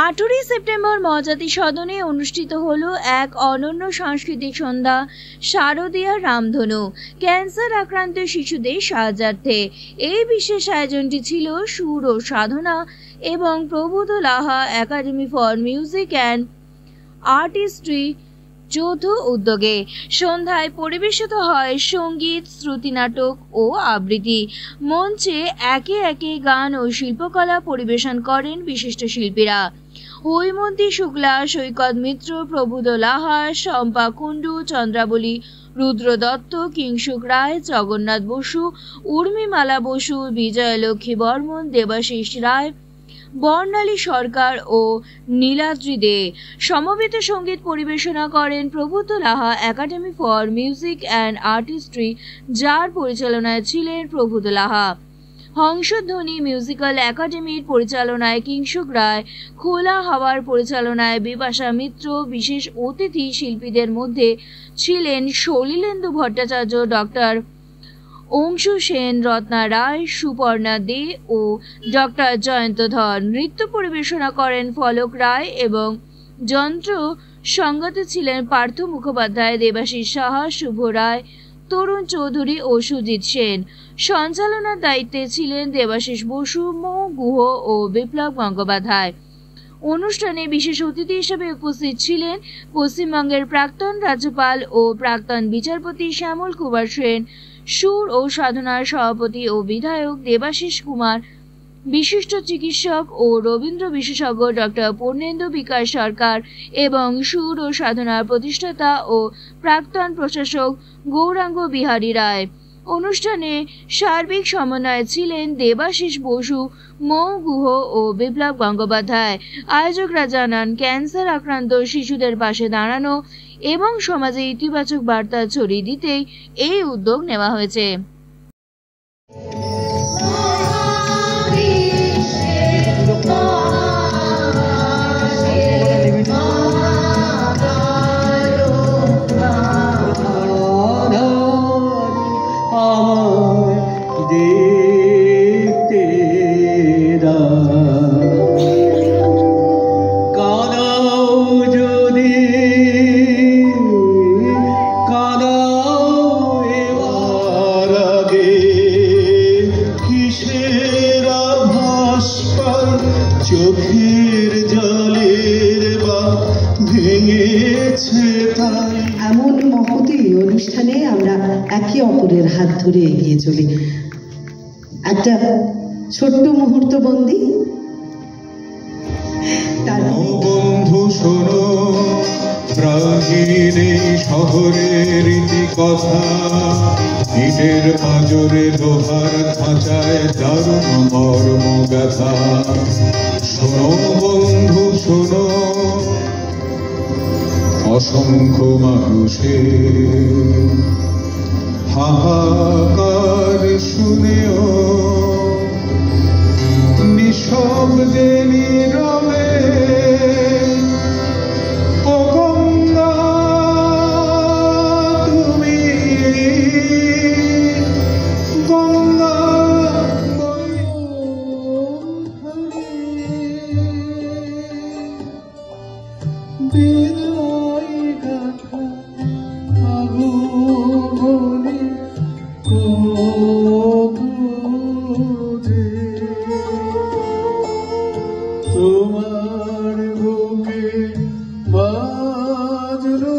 8ই September মজাতি সদনে অনুষ্ঠিত হলো এক অনন্য সাংস্কৃতিক সন্ধ্যা শারদীয়া রামধনু ক্যান্সার আক্রান্ত শিশুদের সাহায্যার্থে। এই বিশেষ আয়োজনটি ছিল সুর ও সাধনা এবং Prabodh Laha academy for music and artistry যৌথ উদ্যোগে। সন্ধ্যায় পরিবেশিত হয় সঙ্গীত, শ্রুতি নাটক ও আবৃত্তি। মঞ্চে একে একে গান ও শিল্পকলা পরিবেশন করেন বিশিষ্ট শিল্পীরা হৈমন্তী শুক্লা, সৈকত মিত্র, প্রবোধ লাহা, শম্পা কুণ্ডু, চন্দ্রাবলী, রুদ্র দত্ত, কিংশুক রায়, জগন্নাথ বসু, উর্মিমালা বসু, বিজয়লক্ষ্মী বর্মন, দেবাশিস রায়, বর্ণালী সরকার ও নীলাদ্রি দে। সমবেত সঙ্গীত পরিবেশনা করেন Prabodh Laha academy for music and artistry, যার পরিচালনায় ছিলেন প্রবোধ লাহা। হংসধ্বনি মিউজিক্যাল একাডেমির পরিচালনায় কিংশুক রায়, খোলা হাওয়ার পরিচালনায় বিপাশা মিত্র। বিশেষ অতিথি শিল্পীদের মধ্যে ছিলেন সলিলেন্দু ভট্টাচার্য, ডক্টর অংশু সেন, রত্না রায়, সুপর্ণা দে ও ডক্টর জয়ন্ত ধর। নৃত্য পরিবেশনা করেন ফলক রায় এবং যন্ত্র সঙ্গতে ছিলেন পার্থ মুখোপাধ্যায়, দেবাশিস সাহা, শুভ রায়, তরুণ চৌধুরী ও সুজিত সেন। সঞ্চালনার দায়িত্বে ছিলেন দেবাশিস বসু, মৌ গুহ ও বিপ্লব গঙ্গোপাধ্যায়। অনুষ্ঠানে বিশেষ অতিথি হিসেবে উপস্থিত ছিলেন পশ্চিমবঙ্গের প্রাক্তন রাজ্যপাল ও প্রাক্তন বিচারপতি শ্যামল কুমার সেন, সুর ও সাধনার সভাপতি ও বিধায়ক দেবাশিস কুমার, বিশিষ্ট চিকিৎসক ও রবীন্দ্র বিশেষজ্ঞ ডক্টর পূর্ণেন্দু বিকাশ সরকার এবং সুর ও সাধনার প্রতিষ্ঠাতা ও প্রাক্তন প্রশাসক গৌরাঙ্গ বিহারী রায়। অনুষ্ঠানে সার্বিক সমন্বয়ে ছিলেন দেবাশিস বসু, মৌ গুহ ও বিপ্লব গঙ্গোপাধ্যায়। আয়োজকরা জানান, ক্যান্সার আক্রান্ত শিশুদের পাশে দাঁড়ানো এবং সমাজে ইতিবাচক বার্তা ছড়িয়ে দিতেই এই উদ্যোগ নেওয়া হয়েছে। এমন মহতী অনুষ্ঠানে আমরা একে অপরের হাত ধরে এগিয়ে চলি। একটা ছোট্ট মুহূর্ত বন্দি। বন্ধু শোনো, প্রাচীন শহরের রীতি কথা, ইটের পাঁজরে লোহার খাঁচায় দারুণ মর্ম গাথা। শোনো বন্ধু শোনো, অসংখ্য মানুষের হাহাকার শুনেও নিঃশব্দে নীরবে ও গঙ্গা তুমি গঙ্গা তোমার বুকে বাজলো।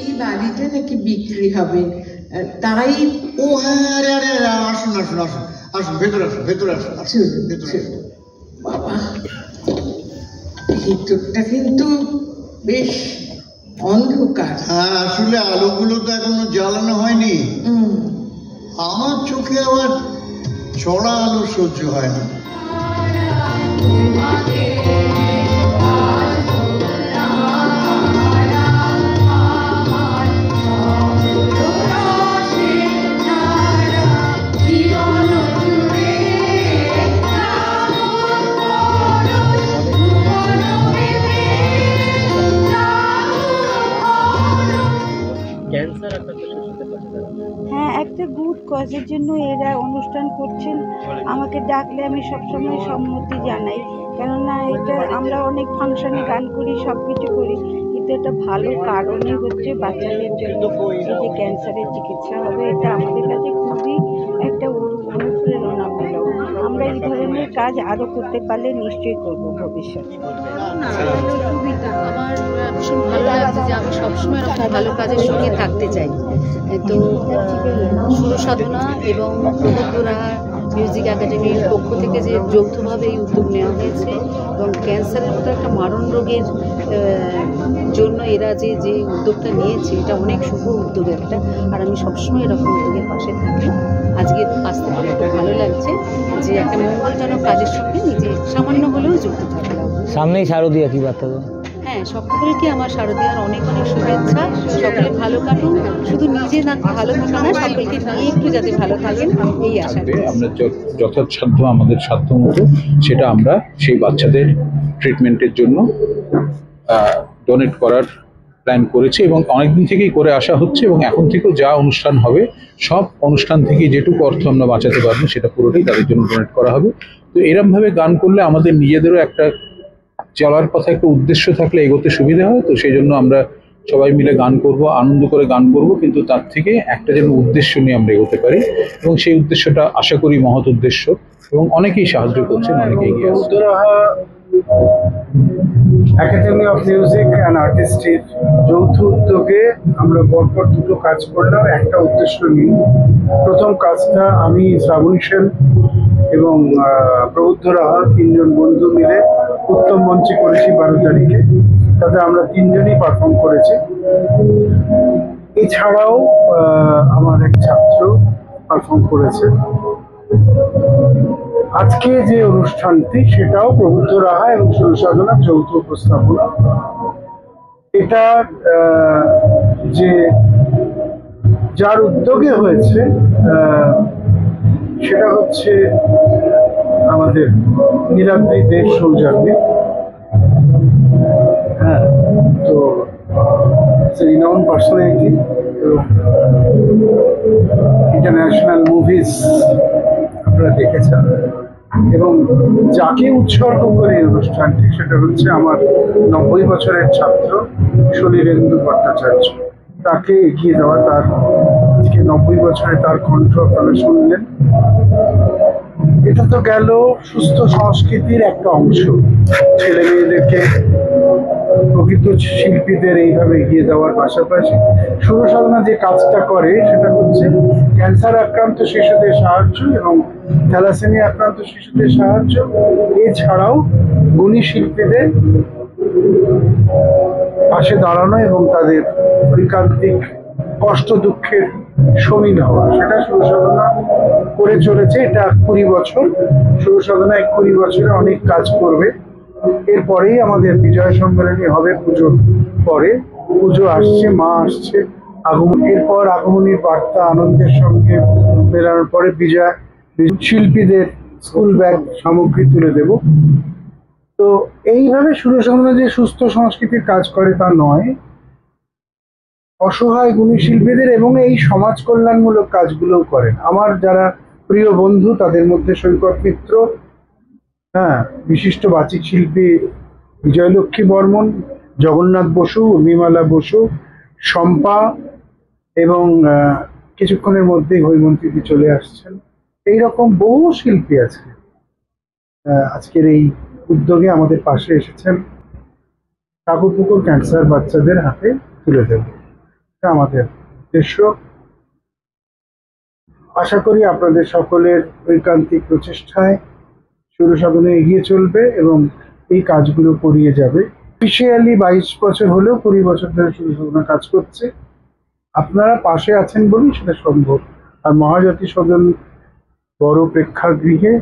এই বাড়িটা নাকি বিক্রি হবে, তাই ও হ্যাঁ, আসুন আসুন আসুন আসুন, ভেতরে আসুন, ভেতরে আসুন, ভেতরে আসুন। বাবা, ভিতরটা কিন্তু বেশ অন্ধকার। হ্যাঁ, আসলে আলোগুলো তো এখনো জ্বালানো হয়নি। আমার চোখে আবার চড়া আলো সহ্য হয় না। হ্যাঁ, একটা গুড কজ কাজের জন্য এরা অনুষ্ঠান করছেন। আমাকে ডাকলে আমি সবসময় সম্মতি জানাই, কেননা এটা আমরা অনেক ফাংশনে গান করি, সব কিছু করি, কিন্তু এটা ভালো কারণে হচ্ছে বাচ্চাদের জন্য এই যে ক্যান্সারের চিকিৎসা হবে, এটা আমাদের কাছে খুবই একটা অনুপ্রেরণামূলক। আমরা এই ধরনের কাজ আরও করতে পারলে নিশ্চয়ই করব ভবিষ্যতে। আমার ভীষণ ভালো লাগছে যে আমি সবসময় এরকম ভালো কাজের সঙ্গে থাকতে চাই। তো সুর সাধনা এবং প্রবুদ্ধরা মিউজিক একাডেমির পক্ষ থেকে যে যৌথভাবে এই উদ্যোগ নেওয়া হয়েছে এবং ক্যান্সারের মতো একটা মারণ রোগের জন্য এরা যে উদ্যোগটা নিয়েছে, এটা অনেক শুভ উদ্যোগ একটা। আর আমি সবসময় এরকম উদ্যোগের পাশে থাকি। আজকে আসতে পেরে খুব ভালো লাগছে যে একটা মঙ্গলজনক কাজের সঙ্গে নিজে সামান্য হলেও যুক্ত থাকলাম। সামনেই শারদীয়া, কি বার্তা দেবো? হ্যাঁ, সকলকে আমার শারদীয়ার অনেক অনেক শুভেচ্ছা। সকলে ভালো কাটুন, শুধু নিজে না ভালো থাকা না, সকলকে নিয়ে একটু যাতে ভালো থাকেন এই আশা করি। আমরা যথাসাধ্য আমাদের সাধ্য মতো সেটা আমরা সেই বাচ্চাদের ট্রিটমেন্টের জন্য ডোনেট করার প্ল্যান করেছি এবং অনেকদিন থেকেই করে আসা হচ্ছে। এবং এখন থেকেও যা অনুষ্ঠান হবে, সব অনুষ্ঠান থেকে যেটুকু অর্থ আমরা বাঁচাতে পারবো সেটা পুরোটাই তাদের জন্য ডোনেট করা হবে। তো এরমভাবে গান করলে আমাদের নিজেদেরও একটা চলার পথে একটা উদ্দেশ্য থাকলে এগোতে সুবিধা হয়। তো সেই জন্য আমরা সবাই মিলে গান করব, আনন্দ করে গান করব, কিন্তু তার থেকে একটা যেন উদ্দেশ্য নিয়ে আমরা এগোতে পারি এবং সেই উদ্দেশ্যটা আশা করি মহৎ উদ্দেশ্য এবং অনেকেই সাহায্য করছেন, অনেকে এগিয়ে আসছে। একাডেমি অফ মিউজিক অ্যান্ড আর্টিস্ট্রির যৌথ উদ্যোগে আমরা পরপর দুটো কাজ করলাম একটা উদ্দেশ্য নিয়ে। প্রথম কাজটা আমি শ্রাবণী সেন এবং প্রবুদ্ধ রাহা তিনজন বন্ধু মিলে উত্তম মঞ্চে করেছি 12 তারিখে। তাতে আমরা তিনজনই পারফর্ম করেছি। এছাড়াও আমার এক ছাত্র পারফর্ম করেছে। আজকে যে অনুষ্ঠানটি সেটাও প্রবুদ্ধ রাহা এবং সুর সাধনা যৌথ উপস্থাপনা। এটা যে যার উদ্যোগে হয়েছে সেটা হচ্ছে আমাদের নীলাদ্রি দেব সৌজন্যে। হ্যাঁ, তো রিনাউন্ড পার্সোনালিটি এবং ইন্টারন্যাশনাল মুভিজ আপনারা দেখেছেন। এবং যাকে উৎসর্গ করে এই অনুষ্ঠানটি সেটা হচ্ছে আমার 90 বছরের ছাত্র সলিলেন্দু ভট্টাচার্য। তাকে এগিয়ে দেওয়া, তার আজকে 90 বছরে তার কণ্ঠ আপনারা শুনলেন। এটা তো গেল সুস্থ সংস্কৃতির একটা অংশ, ছেলে মেয়েদেরকে প্রকৃত শিল্পীদের এইভাবে এগিয়ে দেওয়ার পাশাপাশি সুর সাধনা যে কাজটা করে সেটা হচ্ছে ক্যান্সার আক্রান্ত শিশুদের সাহায্য এবং থ্যালাসেমিয়া আক্রান্ত শিশুদের সাহায্য। এছাড়াও গুণী শিল্পীদের পাশে দাঁড়ানো এবং তাদের ঐকান্তিক কষ্ট দুঃখের শমীন হওয়া, সেটা সুর সাধনা করে চলেছে। এটা 20 বছর সুর সাধনা 20 বছরে অনেক কাজ করবে। এরপরেই আমাদের বিজয় সম্মেলনী হবে পুজোর পরে। পুজো আসছে, মা আসছে, এরপর আগমনীর বার্তা আনন্দের সঙ্গে মেলানোর পরে বিজয় শিল্পীদের স্কুল ব্যাগ সামগ্রী তুলে দেব। তো এইভাবে সুর সাধনা যে সুস্থ সংস্কৃতির কাজ করে তা নয়, অসহায় গুণী শিল্পীদের এবং এই সমাজ কল্যাণমূলক কাজগুলোও করেন। আমার যারা প্রিয় বন্ধু তাদের মধ্যে সৈকত মিত্র, হ্যাঁ, বিশিষ্ট বাচিক শিল্পী বিজয়লক্ষ্মী বর্মন, জগন্নাথ বসু, উর্মিমালা বসু, শম্পা এবং কিছুক্ষণের মধ্যেই হৈমন্তীদি চলে আসছেন। এইরকম বহু শিল্পী আজকের এই উদ্যোগে আমাদের পাশে এসেছেন। ঠাকুরপুকুর ক্যান্সার বাচ্চাদের হাতে তুলে দেব, এটা আমাদের উদ্দেশ্য। আশা করি আপনাদের সকলের ঐকান্তিক প্রচেষ্টায় সুর সাধনা এগিয়ে চলবে এবং এই কাজগুলো করিয়ে যাবে। অফিসিয়ালি 22 বছর হলেও 20 বছর ধরে সুর সাধনা কাজ করছে। আপনারা পাশে আছেন বলেই সেটা সম্ভব। আর মহাজাতি সদন বড় প্রেক্ষাগৃহে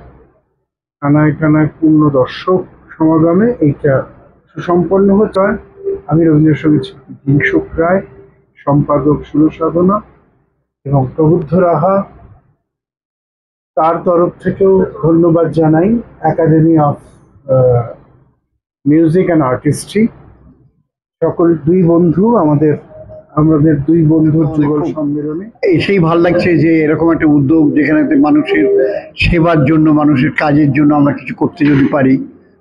টানায় টানায় পূর্ণ দর্শক সমাগমে এইটা সুসম্পন্ন হতে হয়। আমি রবীন্দ্রসঙ্গীত শিল্পী দিনসুখ রায়, সম্পাদক সুর সাধনা এবং প্রবুদ্ধ রাহা, তার তরফ থেকেও ধন্যবাদ জানাই academy of music and artistry. সকল দুই বন্ধু আমাদের আমাদের দুই বন্ধুর যুগল সম্মেলনে। এসেই ভালো লাগছে যে এরকম একটা উদ্যোগ যেখানে মানুষের সেবার জন্য, মানুষের কাজের জন্য আমরা কিছু করতে যদি পারি,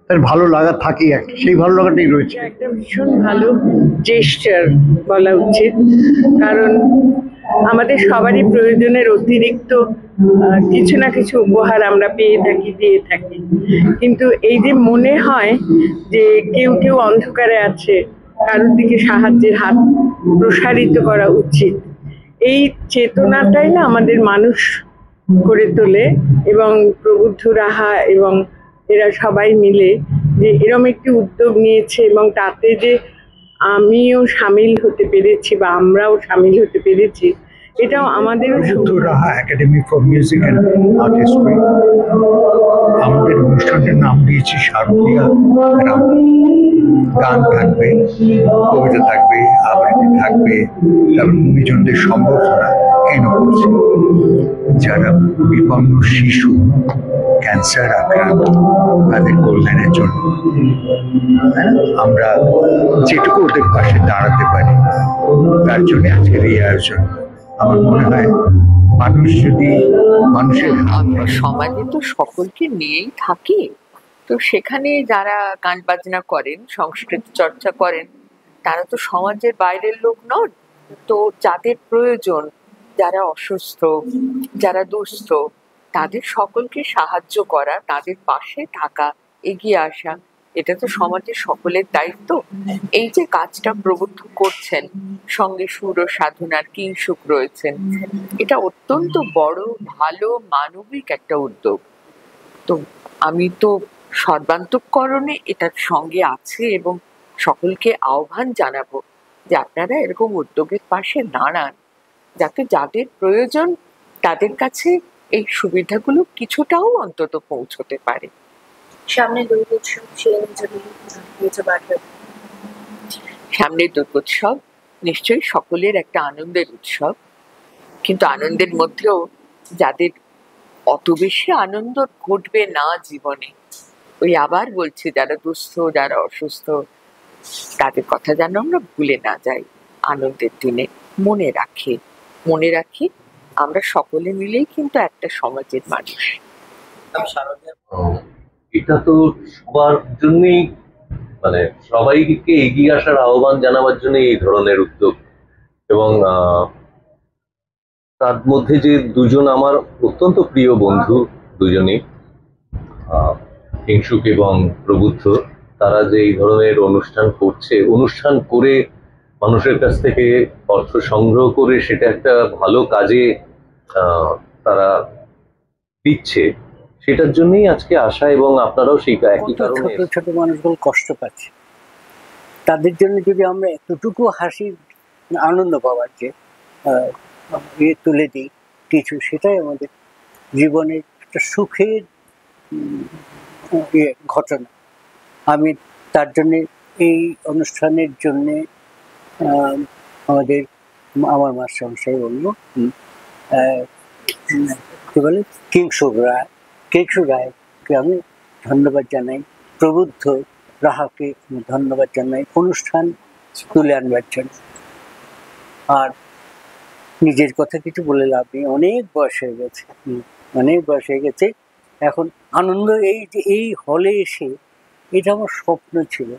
তার ভালো লাগা থাকেই, একটা সেই ভালো লাগাটাই রয়েছে। একটা ভীষণ ভালো জেস্টার বলা উচিত, কারণ আমাদের সবারই প্রয়োজনের অতিরিক্ত কিছু না কিছু উপহার আমরা পেয়ে থাকি, দিয়ে থাকি, কিন্তু এই যে মনে হয় যে কেউ কেউ অন্ধকারে আছে, কারোর দিকে সাহায্যের হাত প্রসারিত করা উচিত, এই চেতনাটাই না আমাদের মানুষ করে তোলে। এবং প্রবুদ্ধ রাহা এবং এরা সবাই মিলে যে এরকম একটি উদ্যোগ নিয়েছে এবং তাতে যে আমিও সামিল হতে পেরেছি বা আমরাও সামিল হতে পেরেছি, এটাও আমাদেরও Prabuddha Raha academy for music and artistry আমাদের অনুষ্ঠানের নাম দিয়েছি শারদীয়া রাম। গান থাকবে, কবিতা থাকবে, আবৃত্তি থাকবে, তারপর গুণীজনদের সম্বর্ধনা কেন করছে, যারা বিপন্ন শিশু, ক্যান্সার আক্রান্ত, তাদের কল্যাণের জন্য আমরা যেটুকু ওদের পাশে দাঁড়াতে পারি তার জন্য আজকের এই আয়োজন। আমার মনে হয় মানুষ যদি মানুষের আমরা সমাজে তো সকলকে নিয়েই থাকি, তো সেখানে যারা গান বাজনা করেন, সংস্কৃতি চর্চা করেন, তারা তো সমাজের বাইরের লোক নন। তো যাদের প্রয়োজন, যারা অসুস্থ, যারা দুস্থ, তাদের সকলকে সাহায্য করা, তাদের পাশে থাকা, এগিয়ে আসা, এটা তো সমাজের সকলের দায়িত্ব। এই যে কাজটা প্রবুদ্ধ করছেন, সঙ্গে সুর ও সাধনার কিংসুক রয়েছেন, এটা অত্যন্ত বড়, ভালো, মানবিক একটা উদ্যোগ। তো আমি তো সর্বান্তঃকরণে এটার সঙ্গে আছে এবং সকলকে আহ্বান জানাবো যে আপনারা এরকম উদ্যোগের পাশে দাঁড়ান, যাতে যাদের প্রয়োজন তাদের কাছে এই সুবিধাগুলো কিছুটাও অন্তত পৌঁছতে পারে। সামনে দুর্গোৎসব, সামনে দুর্গোৎসব নিশ্চয়ই সকলের একটা আনন্দের উৎসব, কিন্তু আনন্দের মধ্যেও যাদের অত বেশি আনন্দ ঘটবে না জীবনে, ওই আবার বলছি, যারা দুস্থ, যারা অসুস্থ, তাদের কথা যেন আমরা ভুলে না যাই। আনন্দের দিনে মনে রাখি আমরা সকলে মিলেই কিন্তু একটা সমাজের মানুষ। এটা তো সবার জন্যই, মানে সবাইকে এগিয়ে আসার আহ্বান জানাবার জন্য এই ধরনের উদ্যোগ। এবং তার মধ্যে যে দুজন আমার অত্যন্ত প্রিয় বন্ধু, দুজনেই হিংসুক এবং প্রবুদ্ধ, তারা যে এই ধরনের অনুষ্ঠান করছে, অনুষ্ঠান করে মানুষের কাছ থেকে অর্থ সংগ্রহ করে সেটা একটা ভালো কাজে তারা দিচ্ছে, সেটার জন্যই আজকে আসা। এবং আপনারাও সেই একই কারণে, ছোট ছোট মানুষগুলো কষ্ট পাচ্ছে, তাদের জন্য যদি আমরা এতটুকু হাসি, আনন্দ পাওয়ার যে তুলে দিই কিছু, সেটাই আমাদের জীবনের একটা সুখের ঘটনা। আমি তার জন্যে এই অনুষ্ঠানের জন্যে আমার মাস্টারমশাই বললো, কি বলে, কিংসুক রায়কে আমি ধন্যবাদ জানাই, প্রবুদ্ধ রাহাকে ধন্যবাদ জানাই অনুষ্ঠান তুলে আনবার জন্য। আর নিজের কথা কিছু বলে লাভ নেই, অনেক বয়স হয়ে গেছে, এখন আনন্দ এই যে এই হলে এসে, এটা আমার স্বপ্ন ছিল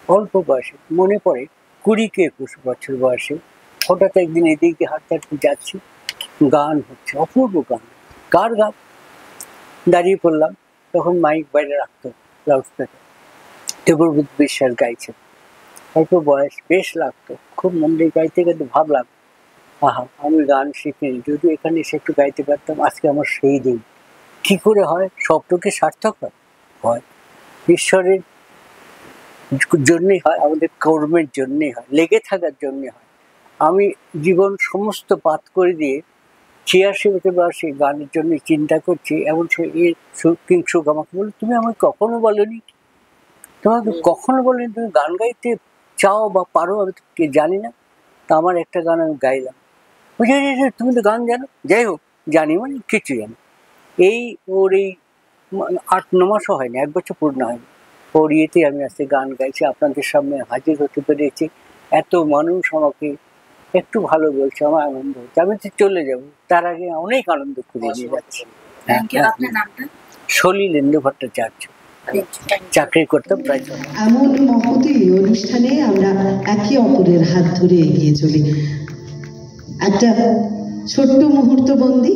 অল্প বয়সে, মনে পড়ে 20-21 বছর বয়সে হঠাৎ একদিন এদিকে হাঁটতে যাচ্ছি, গান হচ্ছে, অপূর্ব গান, কার গান, দাঁড়িয়ে পড়লাম, তখন মাইক বাইরে রাখতো, লাউডস্পিকার, দেবব্রত বিশ্বাস গাইছে, অল্প বয়স, বেশ লাগতো, খুব মন দিয়ে গাইতে গাইতে ভাবলাম, আহা, আমি গান শিখিনি, যদি এখানে এসে একটু গাইতে পারতাম, আজকে আমার সেই দিন। কি করে হয়? স্বপ্নকে সার্থক হয় ঈশ্বরের জন্যই হয়, আমাদের কর্মের জন্যই হয়, লেগে থাকার জন্যই হয়। আমি জীবন সমস্ত বাদ করে দিয়ে 86 বয়সে গানের জন্য চিন্তা করছি, এমন কিংসুক আমাকে বলে, তুমি আমাকে কখনো বলনি, তুমি গান গাইতে চাও বা পারো, আমি তো জানি না। তা আমার একটা গান আমি গাইলাম, বুঝে তুমি তো গান জানো, যাই হোক, জানি মানে কিছু জানি। ওর এই 8-9 মাসও হয়নি, 1 বছর পূর্ণ হয়নি, ওর ইয়েতে আমি আজকে গান গাইছি, আপনাদের সামনে হাজির হতে পেরেছি। এত মানুষ আমাকে একটু ভালো বলছে, আমার আনন্দ হচ্ছে। আমি তো চলে যাব, তার আগে অনেক আনন্দ করে নিয়ে যাচ্ছি। সলিলেন্দু ভট্টাচার্য, চাকরি করতাম প্রায়। এমন মহতী অনুষ্ঠানে আমরা একে অপরের হাত ধরে এগিয়ে চলি। একটা ছোট্ট মুহূর্ত বন্দি